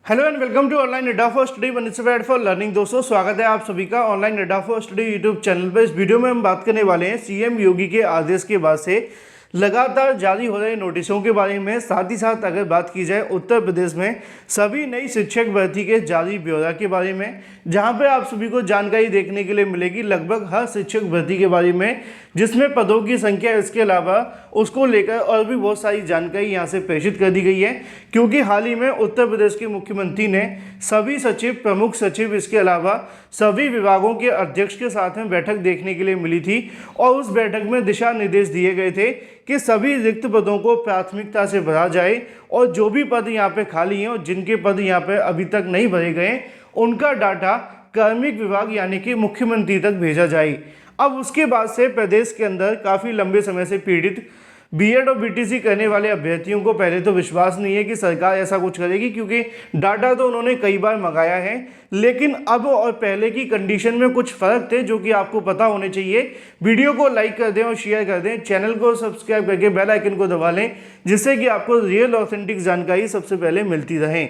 Hello and welcome to online Adda for study one it's for learning. दोस्तों स्वागत है आप सभी का online Adda for study YouTube channel पर। इस वीडियो में हम बात करने वाले हैं सीएम योगी के आदेश के बाद से लगातार जारी हो रहे नोटिसों के बारे में। साथ ही साथ अगर बात की जाए उत्तर प्रदेश में सभी नई शिक्षक भर्ती के जारी ब्यौरा के बारे में, जहां पे आप सभी को जानकारी देखने के लिए मिलेगी लगभग हर शिक्षक भर्ती के बारे में, जिसमें पदों की संख्या इसके अलावा उसको लेकर और भी बहुत सारी जानकारी यहां से प्रेषित कर दी गई है। क्योंकि हाल ही में उत्तर प्रदेश के मुख्यमंत्री ने सभी सचिव, प्रमुख सचिव, इसके अलावा सभी विभागों के अध्यक्ष के साथ में बैठक देखने के लिए मिली थी और उस बैठक में दिशा निर्देश दिए गए थे कि सभी रिक्त पदों को प्राथमिकता से भरा जाए और जो भी पद यहाँ पे खाली हैं और जिनके पद यहाँ पे अभी तक नहीं भरे गए उनका डाटा कार्मिक विभाग यानी कि मुख्यमंत्री तक भेजा जाए। अब उसके बाद से प्रदेश के अंदर काफ़ी लंबे समय से पीड़ित बीएड और बीटीसी करने वाले अभ्यर्थियों को पहले तो विश्वास नहीं है कि सरकार ऐसा कुछ करेगी, क्योंकि डाटा तो उन्होंने कई बार मंगाया है, लेकिन अब और पहले की कंडीशन में कुछ फ़र्क थे जो कि आपको पता होने चाहिए। वीडियो को लाइक कर दें और शेयर कर दें, चैनल को सब्सक्राइब करके बेल आइकन को दबा लें, जिससे कि आपको रियल ऑथेंटिक जानकारी सबसे पहले मिलती रहे।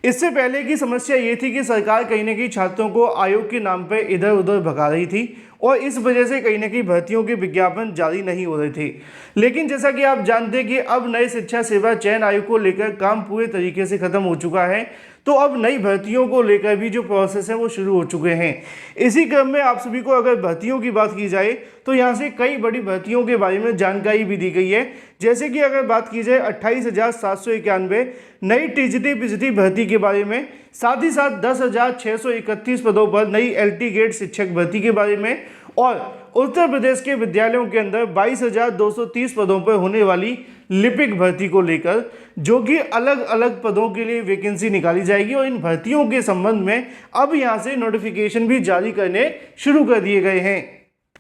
इससे पहले की समस्या ये थी कि सरकार कहीं ना कहीं छात्रों को आयोग के नाम पर इधर उधर भगा रही थी और इस वजह से कहीं ना कहीं भर्तियों के विज्ञापन जारी नहीं हो रहे थे। लेकिन जैसा कि आप जानते हैं कि अब नए शिक्षा सेवा चयन आयोग को लेकर काम पूरे तरीके से खत्म हो चुका है, तो अब नई भर्तियों को लेकर भी जो प्रोसेस है वो शुरू हो चुके हैं। इसी क्रम में आप सभी को अगर भर्तियों की बात की जाए तो यहाँ से कई बड़ी भर्तियों के बारे में जानकारी भी दी गई है। जैसे कि अगर बात की जाए 28,791 नई टीजीटी पीजीटी भर्ती के बारे में, साथ ही साथ 10,631 पदों पर नई एलटी गेट शिक्षक भर्ती के बारे में, और उत्तर प्रदेश के विद्यालयों के अंदर 22,230 पदों पर होने वाली लिपिक भर्ती को लेकर, जो कि अलग अलग पदों के लिए वैकेंसी निकाली जाएगी। और इन भर्तियों के संबंध में अब यहां से नोटिफिकेशन भी जारी करने शुरू कर दिए गए हैं,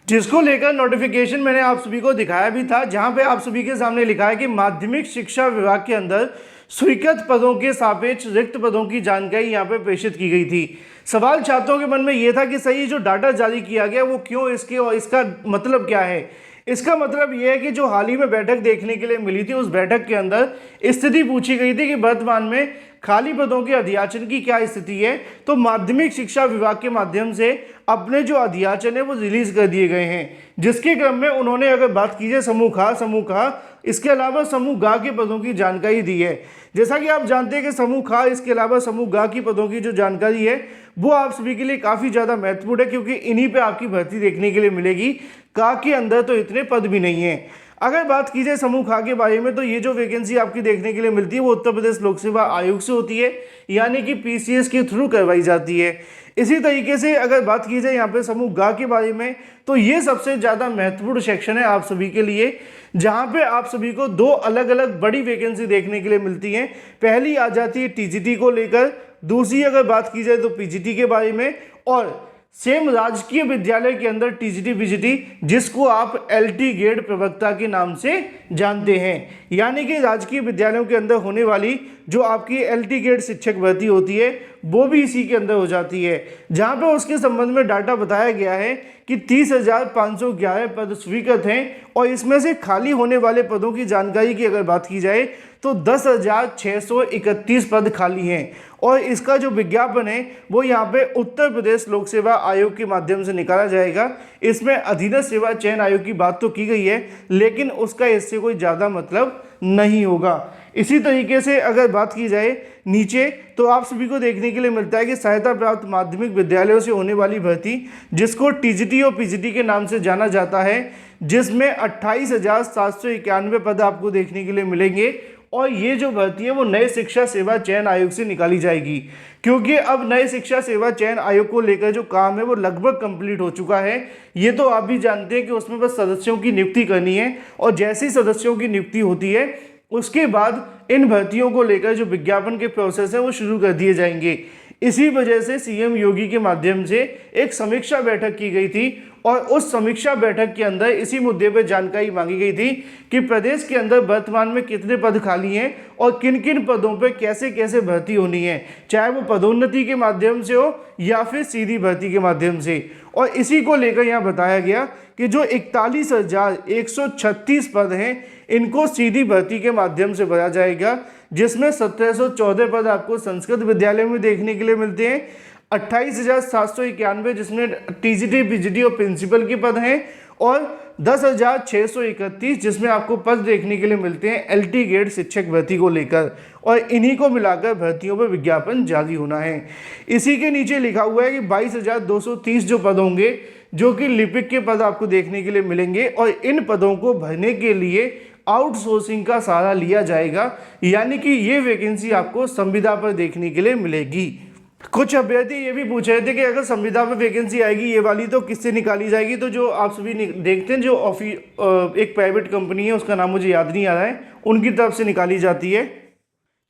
जिसको लेकर नोटिफिकेशन मैंने आप सभी को दिखाया भी था, जहां पे आप सभी के सामने लिखा है कि माध्यमिक शिक्षा विभाग के अंदर स्वीकृत पदों के सापेक्ष रिक्त पदों की जानकारी यहाँ पे प्रेषित की गई थी। सवाल छात्रों के मन में ये था कि सही जो डाटा जारी किया गया वो क्यों, इसके और इसका मतलब क्या है। इसका मतलब यह है कि जो हाल ही में बैठक देखने के लिए मिली थी, उस बैठक के अंदर स्थिति पूछी गई थी कि वर्तमान में खाली पदों के अध्याचन की क्या स्थिति है। तो माध्यमिक शिक्षा विभाग के माध्यम से अपने जो अध्याचन है वो रिलीज कर दिए गए हैं, जिसके क्रम में उन्होंने अगर बात की जाए समूह खा, इसके अलावा समूह गा के पदों की जानकारी दी है। जैसा कि आप जानते हैं कि समूह खा इसके अलावा समूह गा की पदों की जो जानकारी है वो आप सभी के लिए काफ़ी ज़्यादा महत्वपूर्ण है, क्योंकि इन्हीं पे आपकी भर्ती देखने के लिए मिलेगी। का के अंदर तो इतने पद भी नहीं है। अगर बात की जाए समूह खा के बारे में, तो ये जो वैकेंसी आपकी देखने के लिए मिलती है वो उत्तर प्रदेश लोक सेवा आयोग से होती है, यानी कि पीसीएस के थ्रू करवाई जाती है। इसी तरीके से अगर बात की जाए यहाँ पे समूह गा के बारे में, तो ये सबसे ज़्यादा महत्वपूर्ण सेक्शन है आप सभी के लिए, जहाँ पे आप सभी को दो अलग अलग बड़ी वैकेंसी देखने के लिए मिलती हैं। पहली आ जाती है टीजीटी को लेकर, दूसरी अगर बात की जाए तो पीजीटी के बारे में, और सेम राजकीय विद्यालय के अंदर टीजीटी पीजीटी, जिसको आप एलटी गेट प्रवक्ता के नाम से जानते हैं, यानी कि राजकीय विद्यालयों के अंदर होने वाली जो आपकी एलटी गेट शिक्षक भर्ती होती है वो भी इसी के अंदर हो जाती है। जहां पे उसके संबंध में डाटा बताया गया है कि 30,511 पद स्वीकृत हैं और इसमें से खाली होने वाले पदों की जानकारी की अगर बात की जाए तो 10,631 पद खाली हैं। और इसका जो विज्ञापन है वो यहाँ पे उत्तर प्रदेश लोक सेवा आयोग के माध्यम से निकाला जाएगा। इसमें अधीनस्थ सेवा चयन आयोग की बात तो की गई है, लेकिन उसका इससे कोई ज़्यादा मतलब नहीं होगा। इसी तरीके से अगर बात की जाए नीचे, तो आप सभी को देखने के लिए मिलता है कि सहायता प्राप्त माध्यमिक विद्यालयों से होने वाली भर्ती, जिसको टीजीटी और पीजीटी के नाम से जाना जाता है, जिसमें 28,791 पद आपको देखने के लिए मिलेंगे। और ये जो भर्ती है वो नए शिक्षा सेवा चयन आयोग से निकाली जाएगी, क्योंकि अब नए शिक्षा सेवा चयन आयोग को लेकर जो काम है वो लगभग कंप्लीट हो चुका है। ये तो आप भी जानते हैं कि उसमें बस सदस्यों की नियुक्ति करनी है, और जैसी सदस्यों की नियुक्ति होती है उसके बाद इन भर्तियों को लेकर जो विज्ञापन के प्रोसेस है वो शुरू कर दिए जाएंगे। इसी वजह से सीएम योगी के माध्यम से एक समीक्षा बैठक की गई थी, और उस समीक्षा बैठक के अंदर इसी मुद्दे पर जानकारी मांगी गई थी कि प्रदेश के अंदर वर्तमान में कितने पद खाली हैं और किन किन पदों पर कैसे कैसे भर्ती होनी है, चाहे वो पदोन्नति के माध्यम से हो या फिर सीधी भर्ती के माध्यम से। और इसी को लेकर यहाँ बताया गया कि जो 41,136 पद हैं, इनको सीधी भर्ती के माध्यम से भरा जाएगा, जिसमें 1714 पद आपको संस्कृत विद्यालय में देखने के लिए मिलते हैं, 28,791 जिसमें टीजीटी पीजीटी और प्रिंसिपल के पद हैं, और 10,631 जिसमें आपको पद देखने के लिए मिलते हैं एलटी ग्रेड शिक्षक भर्ती को लेकर, और इन्हीं को मिलाकर भर्तियों पर विज्ञापन जारी होना है। इसी के नीचे लिखा हुआ है कि 22,230 जो पद होंगे जो कि लिपिक के पद आपको देखने के लिए मिलेंगे, और इन पदों को भरने के लिए आउटसोर्सिंग का सहारा लिया जाएगा, यानी कि ये वैकेंसी आपको संविदा पर देखने के लिए मिलेगी। कुछ अभ्यर्थी ये भी पूछ रहे थे कि अगर संविदा पर वैकेंसी आएगी ये वाली तो किससे निकाली जाएगी, तो जो आप सभी देखते हैं जो एक प्राइवेट कंपनी है, उसका नाम मुझे याद नहीं आ रहा है, उनकी तरफ से निकाली जाती है,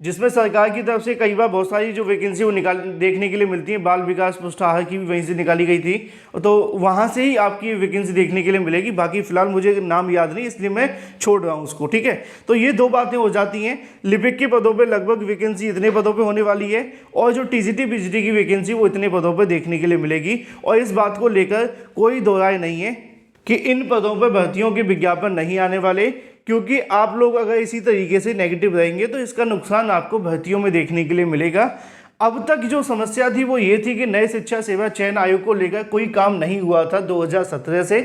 जिसमें सरकार की तरफ से कई बार बहुत सारी जो वैकेंसी वो देखने के लिए मिलती है। बाल विकास पुष्टाहार की भी वहीं से निकाली गई थी, तो वहाँ से ही आपकी वैकेंसी देखने के लिए मिलेगी। बाकी फिलहाल मुझे नाम याद नहीं, इसलिए मैं छोड़ रहा हूँ उसको, ठीक है। तो ये दो बातें हो जाती हैं, लिपिक के पदों पे लगभग वैकेंसी इतने पदों पे होने वाली है, और जो टीजीटी पीजीटी की वैकेंसी वो इतने पदों पर देखने के लिए मिलेगी, और इस बात को लेकर कोई दो राय नहीं है कि इन पदों पर भर्तियों के विज्ञापन नहीं आने वाले, क्योंकि आप लोग अगर इसी तरीके से नेगेटिव रहेंगे तो इसका नुकसान आपको भर्तियों में देखने के लिए मिलेगा। अब तक जो समस्या थी वो ये थी कि नए शिक्षा सेवा चयन आयोग को लेकर कोई काम नहीं हुआ था 2017 से,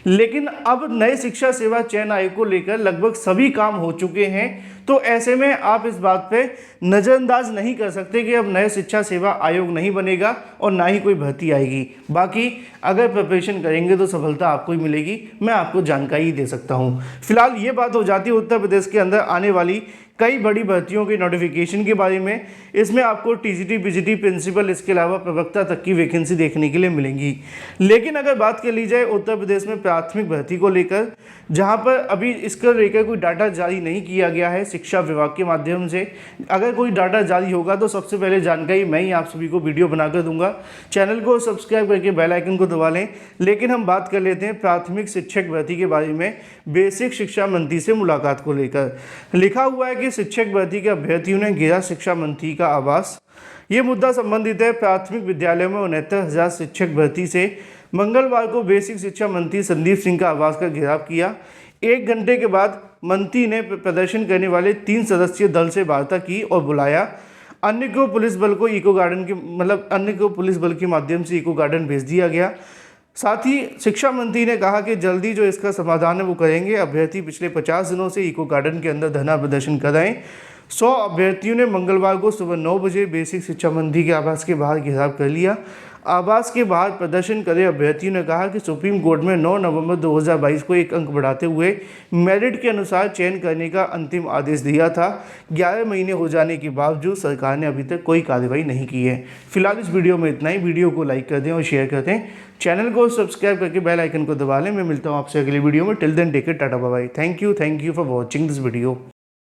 लेकिन अब नए शिक्षा सेवा चयन आयोग को लेकर लगभग सभी काम हो चुके हैं। तो ऐसे में आप इस बात पे नज़रअंदाज नहीं कर सकते कि अब नए शिक्षा सेवा आयोग नहीं बनेगा और ना ही कोई भर्ती आएगी। बाकी अगर प्रिपरेशन करेंगे तो सफलता आपको ही मिलेगी, मैं आपको जानकारी दे सकता हूँ। फिलहाल ये बात हो जाती है उत्तर प्रदेश के अंदर आने वाली कई बड़ी भर्तियों के नोटिफिकेशन के बारे में। इसमें आपको टीजीटी पीजीटी प्रिंसिपल, इसके अलावा प्रवक्ता तक की वैकेंसी देखने के लिए मिलेंगी। लेकिन अगर बात कर ली जाए उत्तर प्रदेश में प्राथमिक भर्ती को लेकर, जहां पर अभी इसको लेकर कोई डाटा जारी नहीं किया गया है शिक्षा विभाग के माध्यम से, अगर कोई डाटा जारी होगा तो सबसे पहले जानकारी मैं ही आप सभी को वीडियो बनाकर दूंगा। चैनल को सब्सक्राइब करके बेल आइकन को दबा लें। लेकिन हम बात कर लेते हैं प्राथमिक शिक्षक भर्ती के बारे में, बेसिक शिक्षा मंत्री से मुलाकात को लेकर। लिखा हुआ है कि शिक्षक भर्ती के अभ्यर्थियों ने घेरा शिक्षा मंत्री का आवास। ये मुद्दा संबंधित है प्राथमिक विद्यालयों में 69,000 शिक्षक भर्ती से। मंगलवार को बेसिक शिक्षा मंत्री संदीप सिंह का आवास का घेराव किया। 1 घंटे के बाद मंत्री ने प्रदर्शन करने वाले 3 सदस्यीय दल से वार्ता की और बुलाया। अन्य को पुलिस बल के माध्यम से इको गार्डन भेज दिया गया। साथ ही शिक्षा मंत्री ने कहा कि जल्दी जो इसका समाधान है वो करेंगे। अभ्यर्थी पिछले 50 दिनों से इको गार्डन के अंदर धरना प्रदर्शन कर रहे हैं। 100 अभ्यर्थियों ने मंगलवार को सुबह 9 बजे बेसिक शिक्षा मंत्री के आवास के बाहर घेराव कर लिया। आवास के बाहर प्रदर्शन करे अभ्यर्थियों ने कहा कि सुप्रीम कोर्ट में 9 नवंबर 2022 को 1 अंक बढ़ाते हुए मेरिट के अनुसार चयन करने का अंतिम आदेश दिया था। 11 महीने हो जाने के बावजूद सरकार ने अभी तक कोई कार्रवाई नहीं की है। फिलहाल इस वीडियो में इतना ही। वीडियो को लाइक कर दें और शेयर कर दें। चैनल को सब्सक्राइब करके बेल आइकन को दबा लें। मैं मिलता हूँ आपसे अगली वीडियो में। Till then take care, tata bye bye. Thank you for watching this video.